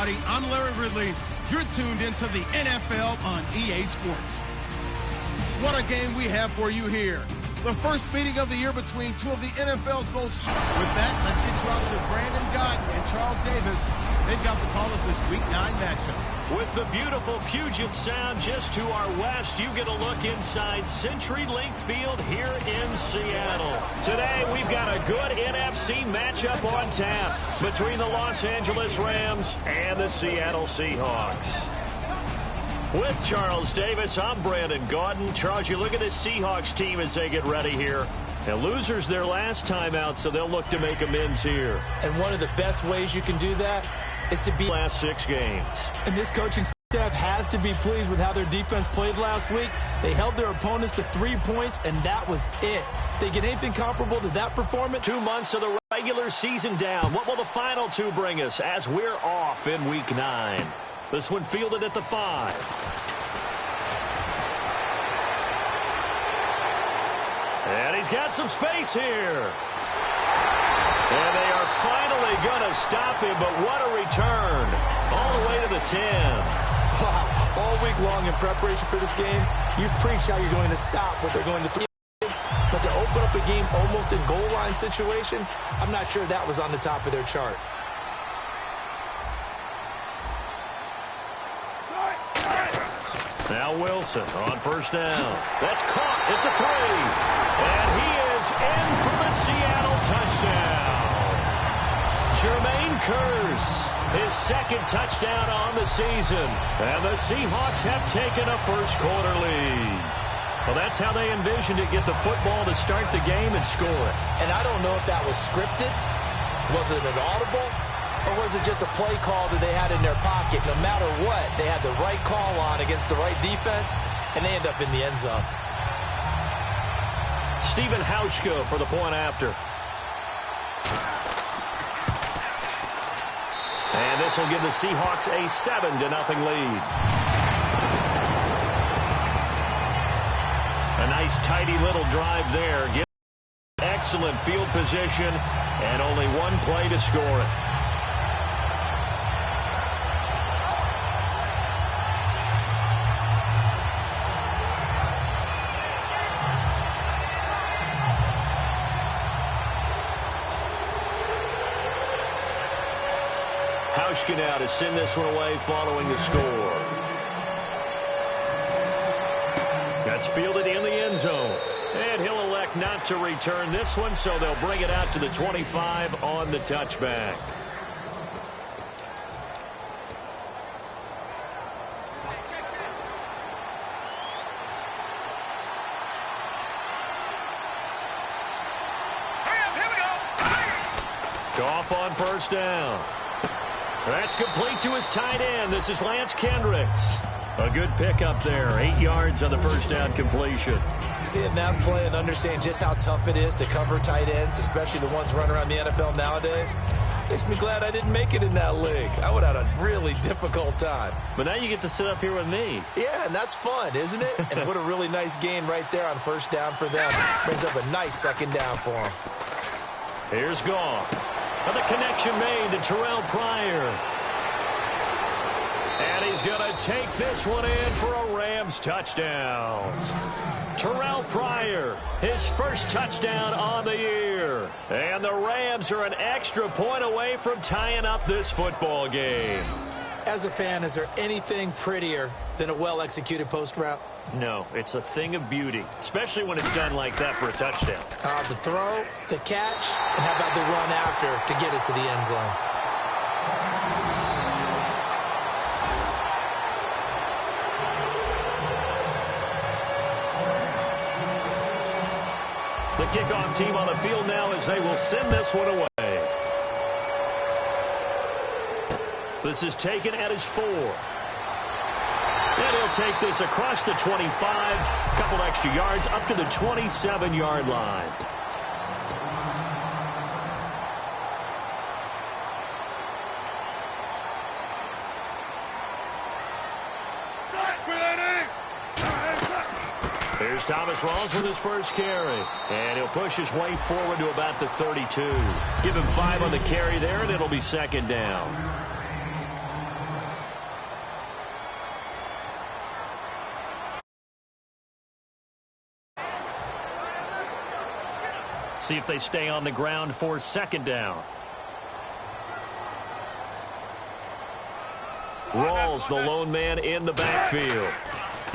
everybody. I'm Larry Ridley. You're tuned into the NFL on EA Sports. What a game we have for you here. The first meeting of the year between two of the NFL's most... With that, let's get you out to Brandon Godden and Charles Davis. They've got the call of this Week 9 matchup. With the beautiful Puget Sound just to our west, you get a look inside CenturyLink Field here in Seattle. Today, we've got a good NFC matchup on tap between the Los Angeles Rams and the Seattle Seahawks. With Charles Davis, I'm Brandon Gaudin. Charles, you look at this Seahawks team as they get ready here. And losers their last time out, so they'll look to make amends here. And one of the best ways you can do that is to beat last 6 games. And this coaching staff has to be pleased with how their defense played last week. They held their opponents to 3 points, and that was it. They get anything comparable to that performance. 2 months of the regular season down. What will the final 2 bring us as we're off in Week 9? This one fielded at the 5. And he's got some space here. And they are finally going to stop him, but what a return. All the way to the 10. Wow, all week long in preparation for this game, you've preached how you're going to stop what they're going to do. But to open up a game almost in goal line situation, I'm not sure that was on the top of their chart. Now Wilson on first down. That's caught at the 3. And he is in for the Seattle touchdown. Jermaine Kearse, his 2nd touchdown on the season. And the Seahawks have taken a first-quarter lead. Well, that's how they envisioned it, get the football to start the game and score it. And I don't know if that was scripted. Was it an audible? Or was it just a play call that they had in their pocket? No matter what, they had the right call on against the right defense, and they end up in the end zone. Stephen Hauschka for the point after. And this will give the Seahawks a 7-0 lead. A nice, tidy little drive there. Excellent field position, and only 1 play to score it. Hauschka now to send this one away following the score. That's fielded in the end zone. And he'll elect not to return this one, so they'll bring it out to the 25 on the touchback. Goff on first down. That's complete to his tight end. This is Lance Kendricks. A good pickup there. 8 yards on the first down completion. Seeing that play and understand just how tough it is to cover tight ends, especially the ones running around the NFL nowadays, makes me glad I didn't make it in that league. I would have had a really difficult time. But now you get to sit up here with me. Yeah, and that's fun, isn't it? And what a really nice gain right there on first down for them. Brings up a nice 2nd down for them. Here's Goff. And the connection made to Terrell Pryor. And he's going to take this one in for a Rams touchdown. Terrell Pryor, his first touchdown on the year. And the Rams are an extra point away from tying up this football game. As a fan, is there anything prettier than a well-executed post route? No, it's a thing of beauty, especially when it's done like that for a touchdown. The throw, the catch, and how about the run after to get it to the end zone? The kickoff team on the field now as they will send this one away. This is taken at his 4. And he'll take this across the 25, a couple extra yards up to the 27-yard line. Here's Thomas Rawls with his first carry. And he'll push his way forward to about the 32. Give him 5 on the carry there, and it'll be 2nd down. See if they stay on the ground for second down. Rawls, the lone man in the backfield.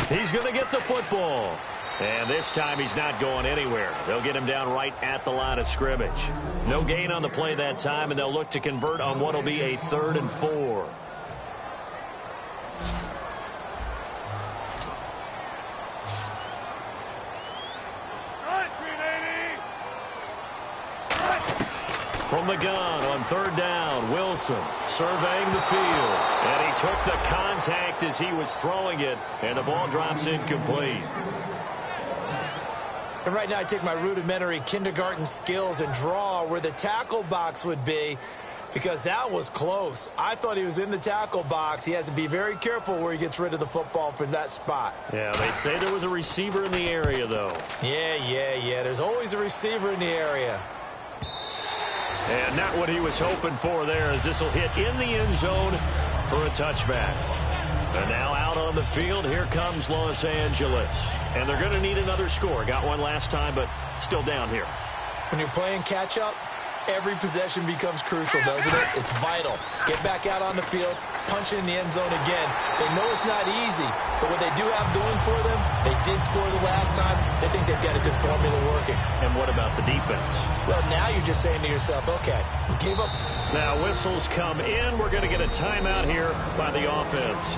He's going to get the football. And this time he's not going anywhere. They'll get him down right at the line of scrimmage. No gain on the play that time, and they'll look to convert on what will be a 3rd and 4. From the gun on 3rd down, Wilson surveying the field. And he took the contact as he was throwing it, and the ball drops incomplete. And right now I take my rudimentary kindergarten skills and draw where the tackle box would be, because that was close. I thought he was in the tackle box. He has to be very careful where he gets rid of the football from that spot. Yeah, they say there was a receiver in the area, though. Yeah. There's always a receiver in the area. And not what he was hoping for there, as this will hit in the end zone for a touchback. And now out on the field, here comes Los Angeles. And they're going to need another score. Got one last time, but still down here. When you're playing catch-up, every possession becomes crucial, doesn't it? It's vital. Get back out on the field, punch in the end zone again. They know it's not easy, but what they do have going for them, they did score the last time. They think they've got a good formula working. And what about the defense? Well, now you're just saying to yourself, okay, we gave up. Now whistles come in. We're going to get a timeout here by the offense.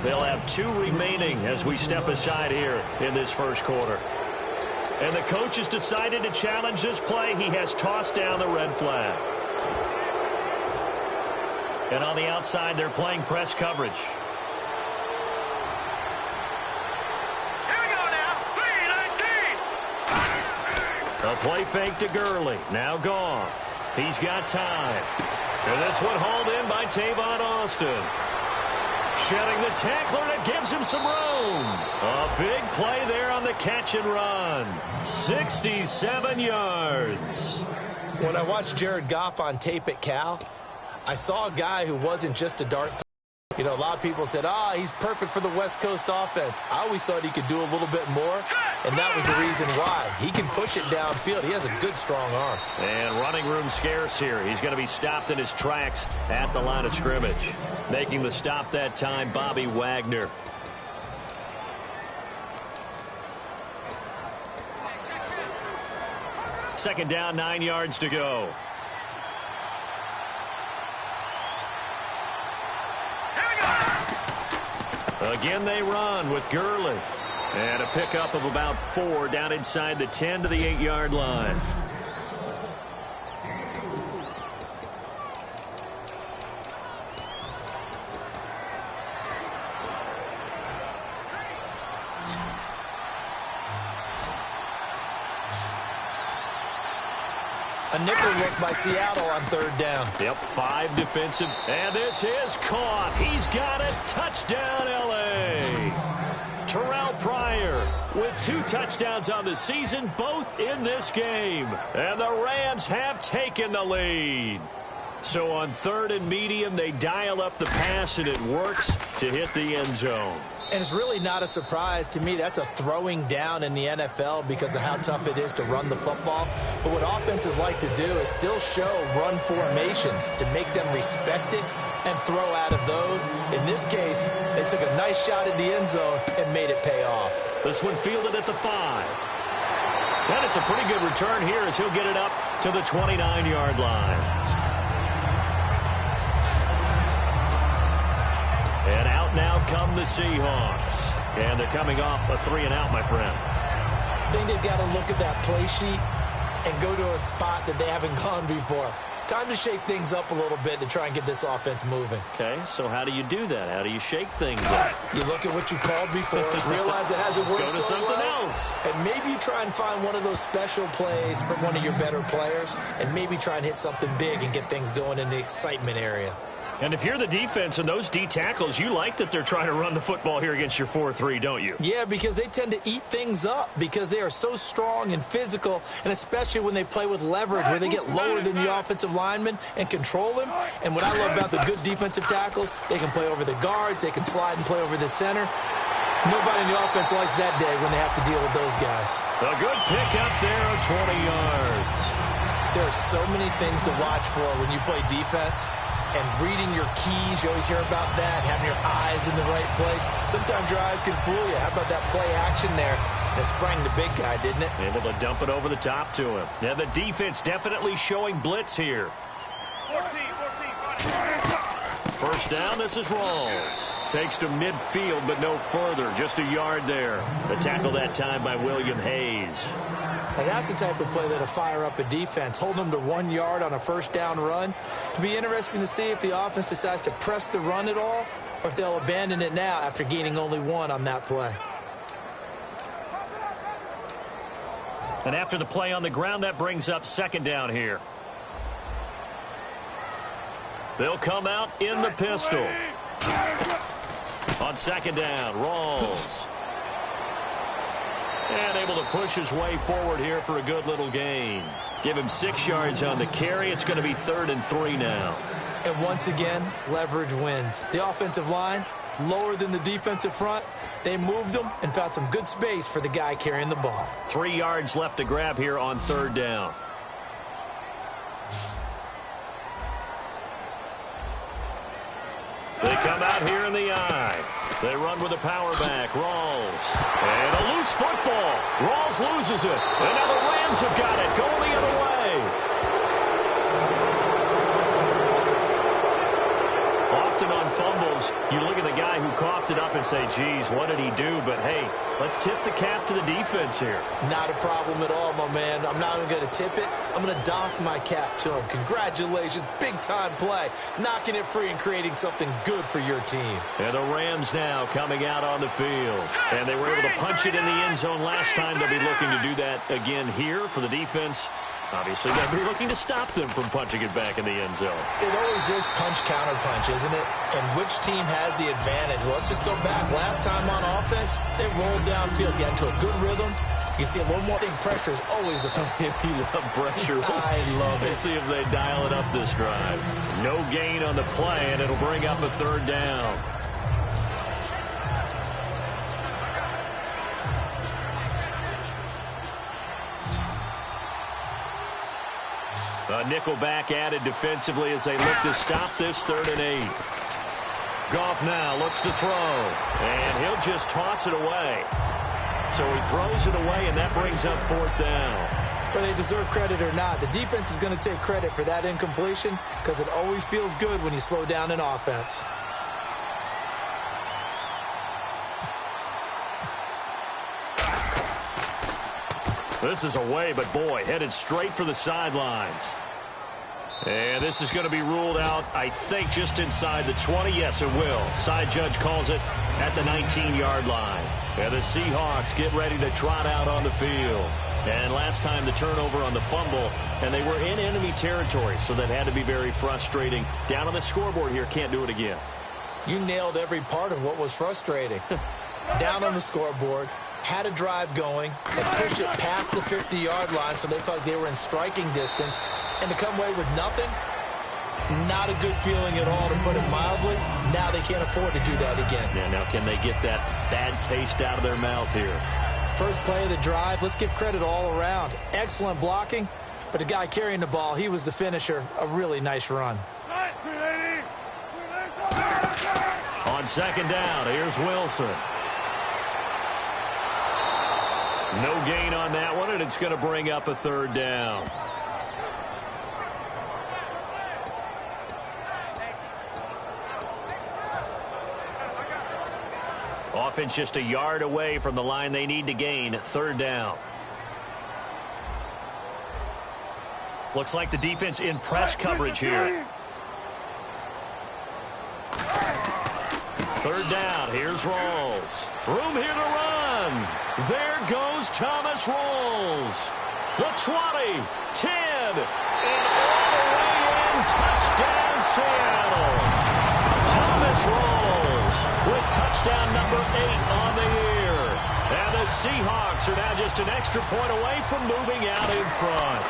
They'll have 2 remaining as we step aside here in this first quarter. And the coach has decided to challenge this play. He has tossed down the red flag. And on the outside, they're playing press coverage. Here we go now. 3-19. A play fake to Gurley. Now Goff. He's got time. And this one hauled in by Tavon Austin. Shedding the tackler, and it gives him some room. A big play there on the catch and run. 67 yards. When I watched Jared Goff on tape at Cal, I saw a guy who wasn't just a dart thrower. You know, a lot of people said, he's perfect for the West Coast offense. I always thought he could do a little bit more, and that was the reason why. He can push it downfield. He has a good, strong arm. And running room scarce here. He's going to be stopped in his tracks at the line of scrimmage. Making the stop that time, Bobby Wagner. Second down, 9 yards to go. Again, they run with Gurley. And a pickup of about 4 down inside the 10 to the 8-yard line. A nickel look by Seattle on 3rd down. Yep, 5 defensive. And this is caught. He's got it. Touchdown, L.A. Terrell Pryor with 2 touchdowns on the season, both in this game. And the Rams have taken the lead. So on 3rd and medium, they dial up the pass, and it works to hit the end zone. And it's really not a surprise to me. That's a throwing down in the NFL because of how tough it is to run the football. But what offenses like to do is still show run formations to make them respect it and throw out of those. In this case, they took a nice shot at the end zone and made it pay off. This one fielded at the 5. And it's a pretty good return here as he'll get it up to the 29-yard line. And out now come the Seahawks. And they're coming off a 3-and-out, my friend. I think they've got to look at that play sheet and go to a spot that they haven't gone before. Time to shake things up a little bit to try and get this offense moving. Okay, so how do you do that? How do you shake things up? You look at what you called before, realize it hasn't worked Go to something else. And maybe you try and find one of those special plays from one of your better players, and maybe try and hit something big and get things going in the excitement area. And if you're the defense and those D tackles, you like that they're trying to run the football here against your 4-3, don't you? Yeah, because they tend to eat things up because they are so strong and physical, and especially when they play with leverage where they get lower than the offensive linemen and control them. And what I love about the good defensive tackles, they can play over the guards, they can slide and play over the center. Nobody in the offense likes that day when they have to deal with those guys. A good pickup there of 20 yards. There are so many things to watch for when you play defense. And reading your keys, you always hear about that, having your eyes in the right place. Sometimes your eyes can fool you. How about that play action there? It sprang the big guy, didn't it? Able to dump it over the top to him. Yeah, the defense definitely showing blitz here. 14. First down, this is Rawls. Takes to midfield, but no further. Just a yard there. The tackle that time by William Hayes. Now that's the type of play that'll fire up a defense. Hold them to 1 yard on a first down run. It'll be interesting to see if the offense decides to press the run at all, or if they'll abandon it now after gaining only 1 on that play. And after the play on the ground, that brings up second down here. They'll come out in the pistol. On second down, Rawls. And able to push his way forward here for a good little gain. Give him 6 yards on the carry. It's going to be 3rd and 3 now. And once again, leverage wins. The offensive line, lower than the defensive front. They moved them and found some good space for the guy carrying the ball. 3 yards left to grab here on 3rd down. They come out here in the eye. They run with a power back. Rawls. And a loose football. Rawls loses it. And now the Rams have got it. Going the other way. Often on fumbles, you look at the guy who coughed it up and say, geez, what did he do? But, hey, let's tip the cap to the defense here. Not a problem at all, my man. I'm not even going to tip it. I'm going to doff my cap to him. Congratulations. Big-time play. Knocking it free and creating something good for your team. And the Rams now coming out on the field. And they were able to punch it in the end zone last time. They'll be looking to do that again here for the defense. Obviously, they'll be looking to stop them from punching it back in the end zone. It always is punch-counter-punch, isn't it? And which team has the advantage? Well, let's just go back. Last time on offense, they rolled downfield, got into a good rhythm. You can see a little more. I think pressure is always the fun. You love pressure. I love it. Let's see if they dial it up this drive. No gain on the play, and it'll bring up a 3rd down. A nickelback added defensively as they look to stop this 3rd and 8. Goff now looks to throw, and he'll just toss it away. So he throws it away, and that brings up 4th down. Whether they deserve credit or not, the defense is going to take credit for that incompletion because it always feels good when you slow down an offense. This is away, but boy, headed straight for the sidelines. And this is going to be ruled out, I think, just inside the 20. Yes, it will. Side judge calls it at the 19-yard line. And the Seahawks get ready to trot out on the field. And last time the turnover on the fumble, and they were in enemy territory, so that had to be very frustrating. Down on the scoreboard here, can't do it again. You nailed every part of what was frustrating. Down on the scoreboard, had a drive going, and pushed it past the 50-yard line so they felt like they were in striking distance, and to come away with nothing, not a good feeling at all, to put it mildly. Now they can't afford to do that again. Yeah, now can they get that bad taste out of their mouth here? First play of the drive, let's give credit all around. Excellent blocking, but the guy carrying the ball, he was the finisher. A really nice run. On second down, here's Wilson. No gain on that one, and it's going to bring up a 3rd down. Offense just a yard away from the line they need to gain. 3rd down. Looks like the defense in press coverage here. 3rd down. Here's Rawls. Room here to run. There goes Thomas Rawls. The 20, 10, and all the way in. Touchdown, Seattle. Thomas Rawls with touchdown number 8 on the year. And the Seahawks are now just an extra point away from moving out in front.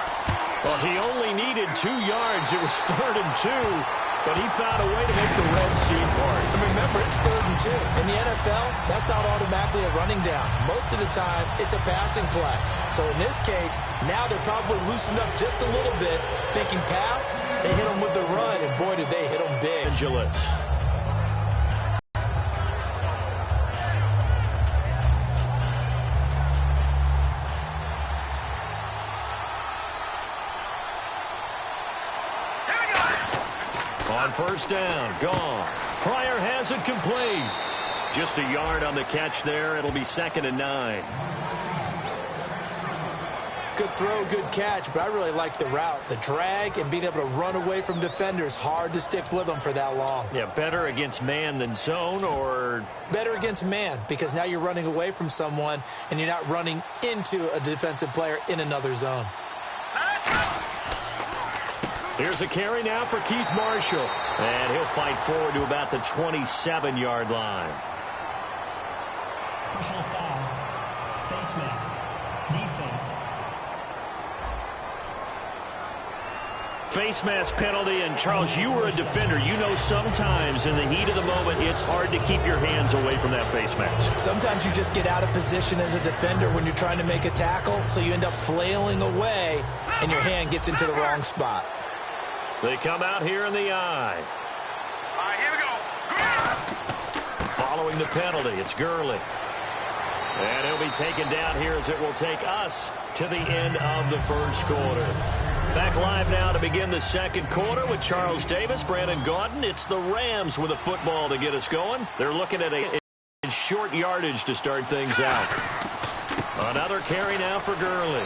Well, he only needed 2 yards. It was 3rd and 2. but he found a way to make the Red Sea part. And remember, it's 3rd and 2. In the NFL, that's not automatically a running down. Most of the time, it's a passing play. So in this case, now they're probably loosened up just a little bit, thinking pass. They hit them with the run, and boy, did they hit them big. Angeles. On first down, gone. Pryor has it complete. Just a yard on the catch there. It'll be 2nd and 9. Good throw, good catch, but I really like the route. The drag and being able to run away from defenders, hard to stick with them for that long. Yeah, better against man than zone, or? Better against man, because now you're running away from someone and you're not running into a defensive player in another zone. Here's a carry now for Keith Marshall. And he'll fight forward to about the 27-yard line. Personal foul. Face mask. Defense. Face mask penalty, and Charles, you were a defender. You know sometimes in the heat of the moment, it's hard to keep your hands away from that face mask. Sometimes you just get out of position as a defender when you're trying to make a tackle, so you end up flailing away, and your hand gets into the wrong spot. They come out here in the eye. All right, here we go. Following the penalty, it's Gurley. And he'll be taken down here as it will take us to the end of the first quarter. Back live now to begin the second quarter with Charles Davis, Brandon Gaudin. It's the Rams with a football to get us going. They're looking at a short yardage to start things out. Another carry now for Gurley.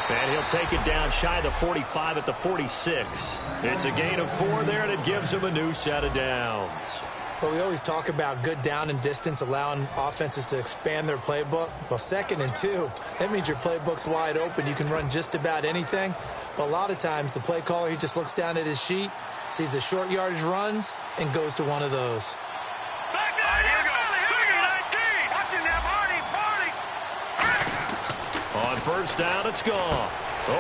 And he'll take it down shy of the 45 at the 46. It's a gain of 4 there, and it gives him a new set of downs. But we always talk about good down and distance, allowing offenses to expand their playbook. Well, 2nd and 2, that means your playbook's wide open. You can run just about anything. But a lot of times, the play caller, he just looks down at his sheet, sees the short yardage runs, and goes to one of those. Back there, here we go. 19. Watching that party. On first down, it's gone.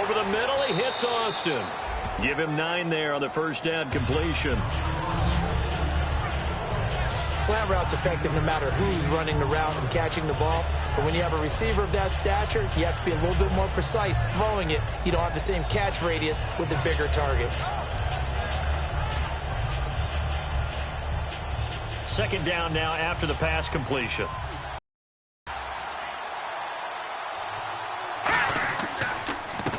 Over the middle, he hits Austin. Give him 9 there on the first down completion. Slant route's effective no matter who's running the route and catching the ball. But when you have a receiver of that stature, you have to be a little bit more precise throwing it. You don't have the same catch radius with the bigger targets. 2nd down now after the pass completion.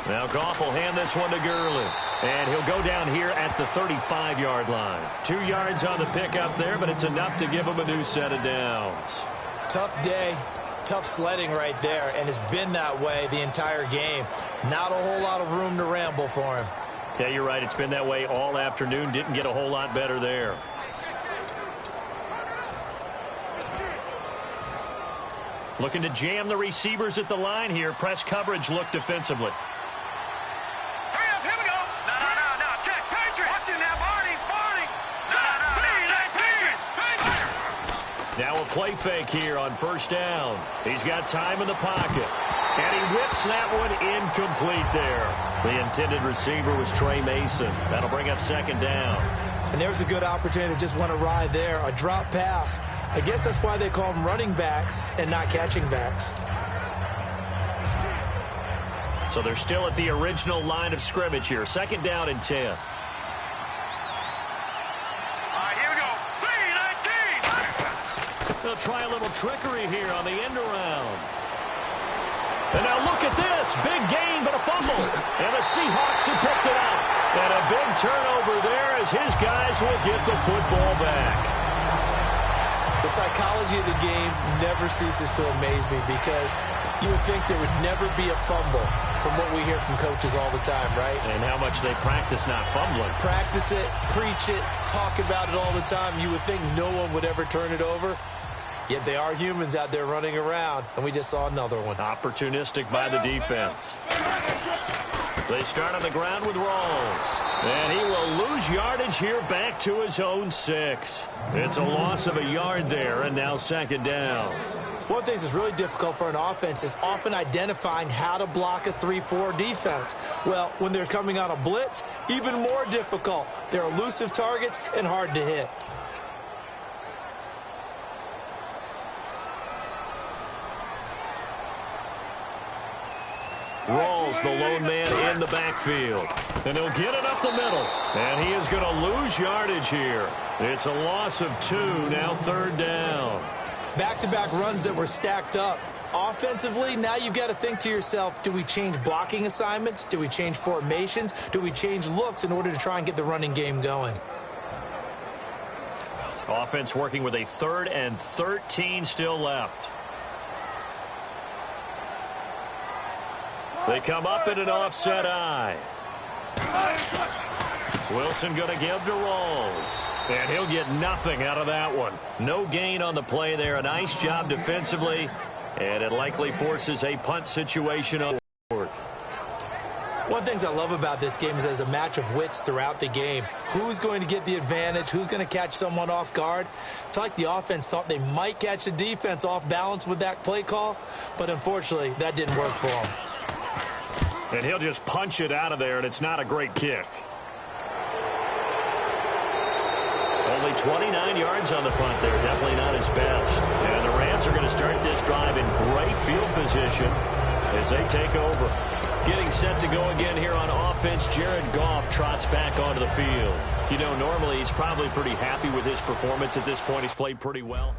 Now Goff will hand this one to Gurley. And he'll go down here at the 35-yard line. 2 yards on the pickup there, but it's enough to give him a new set of downs. Tough day, tough sledding right there, and it's been that way the entire game. Not a whole lot of room to ramble for him. Yeah, you're right. It's been that way all afternoon. Didn't get a whole lot better there. Looking to jam the receivers at the line here. Press coverage look defensively. Now a play fake here on first down. He's got time in the pocket. And he whips that one incomplete there. The intended receiver was Trey Mason. That'll bring up 2nd down. And there's a good opportunity to just want to ride there. A drop pass. I guess that's why they call them running backs and not catching backs. So they're still at the original line of scrimmage here. 2nd down and 10. They'll try a little trickery here on the end around. And now look at this. Big gain, but a fumble. And the Seahawks have picked it up. And a big turnover there as his guys will get the football back. The psychology of the game never ceases to amaze me because you would think there would never be a fumble from what we hear from coaches all the time, right? And how much they practice not fumbling. Practice it, preach it, talk about it all the time. You would think no one would ever turn it over. Yet they are humans out there running around, and we just saw another one. Opportunistic by the defense. They start on the ground with Rawls. And he will lose yardage here back to his own 6. It's a loss of a yard there, and now 2nd down. One thing that's really difficult for an offense is often identifying how to block a 3-4 defense. Well, when they're coming on a blitz, even more difficult. They're elusive targets and hard to hit. Rawls, the lone man in the backfield. And he'll get it up the middle. And he is going to lose yardage here. It's a loss of 2, now 3rd down. Back-to-back runs that were stacked up. Offensively, now you've got to think to yourself, do we change blocking assignments? Do we change formations? Do we change looks in order to try and get the running game going? Offense working with a 3rd and 13 still left. They come up in an offset eye. Wilson going to give to Rawls. And he'll get nothing out of that one. No gain on the play there. A nice job defensively. And it likely forces a punt situation on 4th. One of the things I love about this game is there's a match of wits throughout the game. Who's going to get the advantage? Who's going to catch someone off guard? I feel like the offense thought they might catch the defense off balance with that play call. But unfortunately, that didn't work for them. And he'll just punch it out of there, and it's not a great kick. Only 29 yards on the punt there. Definitely not his best. And the Rams are going to start this drive in great field position as they take over. Getting set to go again here on offense, Jared Goff trots back onto the field. You know, normally he's probably pretty happy with his performance at this point. He's played pretty well.